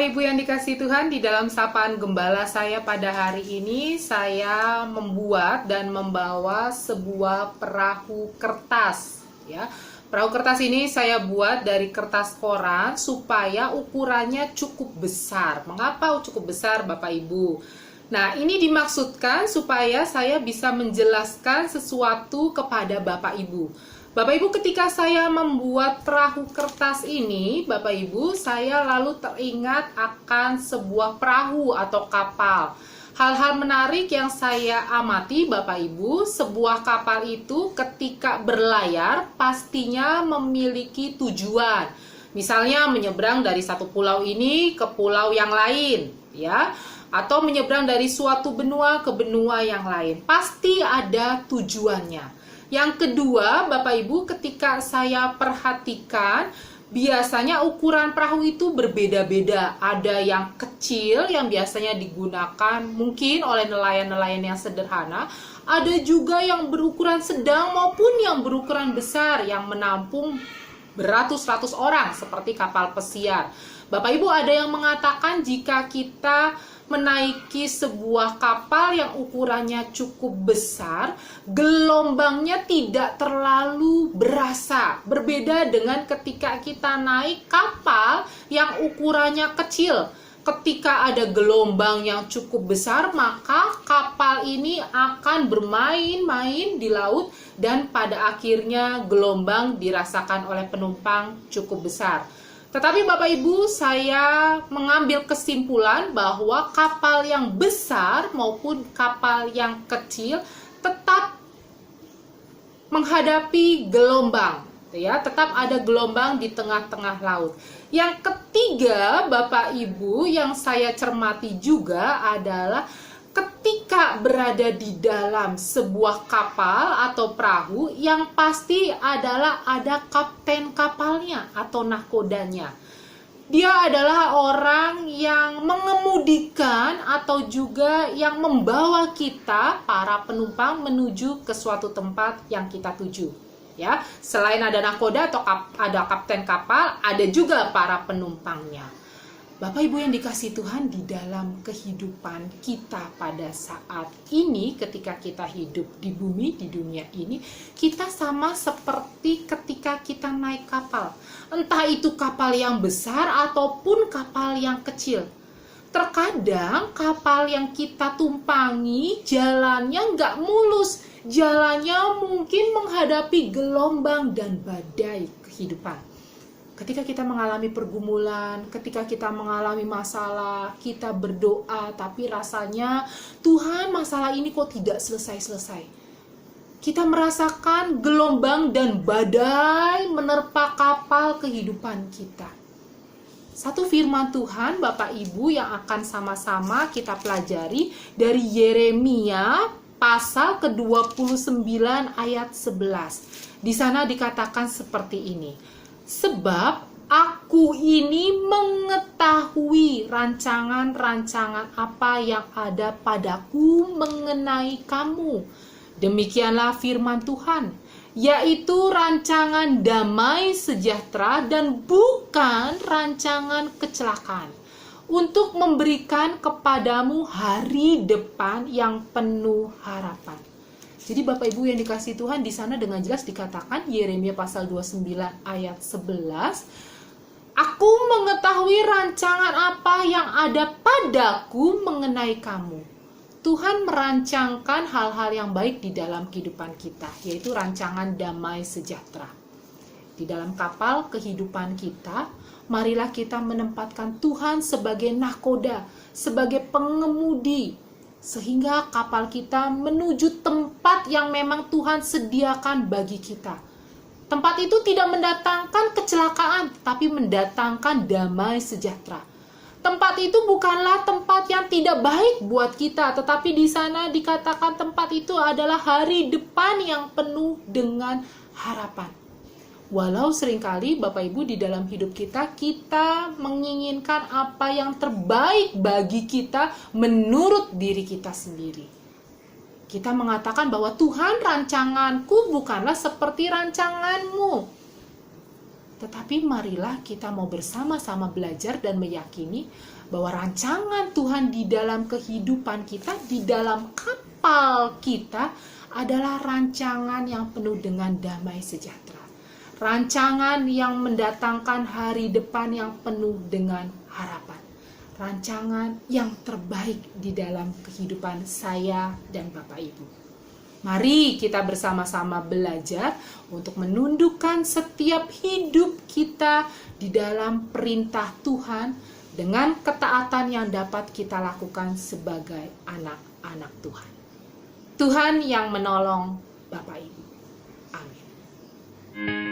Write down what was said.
Bapak Ibu yang dikasihi Tuhan, di dalam sapaan gembala saya pada hari ini, saya membuat dan membawa sebuah perahu kertas. Ya, perahu kertas ini saya buat dari kertas koran supaya ukurannya cukup besar. Mengapa cukup besar, Bapak Ibu? Nah, ini dimaksudkan supaya saya bisa menjelaskan sesuatu kepada Bapak Ibu. Bapak Ibu, ketika saya membuat perahu kertas ini, Bapak Ibu, saya lalu teringat akan sebuah perahu atau kapal. Hal-hal menarik yang saya amati, Bapak Ibu, sebuah kapal itu ketika berlayar pastinya memiliki tujuan. Misalnya menyeberang dari satu pulau ini ke pulau yang lain, ya, atau menyeberang dari suatu benua ke benua yang lain. Pasti ada tujuannya. Yang kedua, Bapak Ibu, ketika saya perhatikan, biasanya ukuran perahu itu berbeda-beda. Ada yang kecil yang biasanya digunakan mungkin oleh nelayan-nelayan yang sederhana. Ada juga yang berukuran sedang maupun yang berukuran besar yang menampung beratus-ratus orang seperti kapal pesiar. Bapak Ibu, ada yang mengatakan jika kita menaiki sebuah kapal yang ukurannya cukup besar, gelombangnya tidak terlalu berasa. Berbeda dengan ketika kita naik kapal yang ukurannya kecil. Ketika ada gelombang yang cukup besar, maka kapal ini akan bermain-main di laut dan pada akhirnya gelombang dirasakan oleh penumpang cukup besar. Tetapi Bapak Ibu, saya mengambil kesimpulan bahwa kapal yang besar maupun kapal yang kecil tetap menghadapi gelombang, ya, tetap ada gelombang di tengah-tengah laut. Yang ketiga, Bapak Ibu, yang saya cermati juga adalah ketika berada di dalam sebuah kapal atau perahu, yang pasti adalah ada kapten kapalnya atau nahkodanya. Dia adalah orang yang mengemudikan atau juga yang membawa kita, para penumpang, menuju ke suatu tempat yang kita tuju. Ya, selain ada nahkoda atau ada kapten kapal, ada juga para penumpangnya. Bapak Ibu yang dikasihi Tuhan, di dalam kehidupan kita pada saat ini, ketika kita hidup di bumi, di dunia ini, kita sama seperti ketika kita naik kapal. Entah itu kapal yang besar ataupun kapal yang kecil. Terkadang kapal yang kita tumpangi jalannya nggak mulus. Jalannya mungkin menghadapi gelombang dan badai kehidupan. Ketika kita mengalami pergumulan, ketika kita mengalami masalah, kita berdoa, tapi rasanya Tuhan, masalah ini kok tidak selesai-selesai. Kita merasakan gelombang dan badai menerpa kapal kehidupan kita. Satu firman Tuhan, Bapak Ibu, yang akan sama-sama kita pelajari dari Yeremia pasal ke-29 ayat 11. Di sana dikatakan seperti ini. Sebab aku ini mengetahui rancangan-rancangan apa yang ada padaku mengenai kamu. Demikianlah firman Tuhan, yaitu rancangan damai sejahtera dan bukan rancangan kecelakaan, untuk memberikan kepadamu hari depan yang penuh harapan. Jadi Bapak Ibu yang dikasihi Tuhan, di sana dengan jelas dikatakan Yeremia pasal 29 ayat 11, aku mengetahui rancangan apa yang ada padaku mengenai kamu. Tuhan merancangkan hal-hal yang baik di dalam kehidupan kita, yaitu rancangan damai sejahtera. Di dalam kapal kehidupan kita, marilah kita menempatkan Tuhan sebagai nahkoda, sebagai pengemudi, sehingga kapal kita menuju tempat yang memang Tuhan sediakan bagi kita. Tempat itu tidak mendatangkan kecelakaan, tapi mendatangkan damai sejahtera. Tempat itu bukanlah tempat yang tidak baik buat kita, tetapi di sana dikatakan tempat itu adalah hari depan yang penuh dengan harapan. Walau seringkali Bapak Ibu di dalam hidup kita, kita menginginkan apa yang terbaik bagi kita menurut diri kita sendiri. Kita mengatakan bahwa Tuhan, rancanganku bukanlah seperti rancanganmu. Tetapi marilah kita mau bersama-sama belajar dan meyakini bahwa rancangan Tuhan di dalam kehidupan kita, di dalam kapal kita adalah rancangan yang penuh dengan damai sejahtera. Rancangan yang mendatangkan hari depan yang penuh dengan harapan. Rancangan yang terbaik di dalam kehidupan saya dan Bapak Ibu. Mari kita bersama-sama belajar untuk menundukkan setiap hidup kita di dalam perintah Tuhan dengan ketaatan yang dapat kita lakukan sebagai anak-anak Tuhan. Tuhan yang menolong Bapak Ibu. Amin.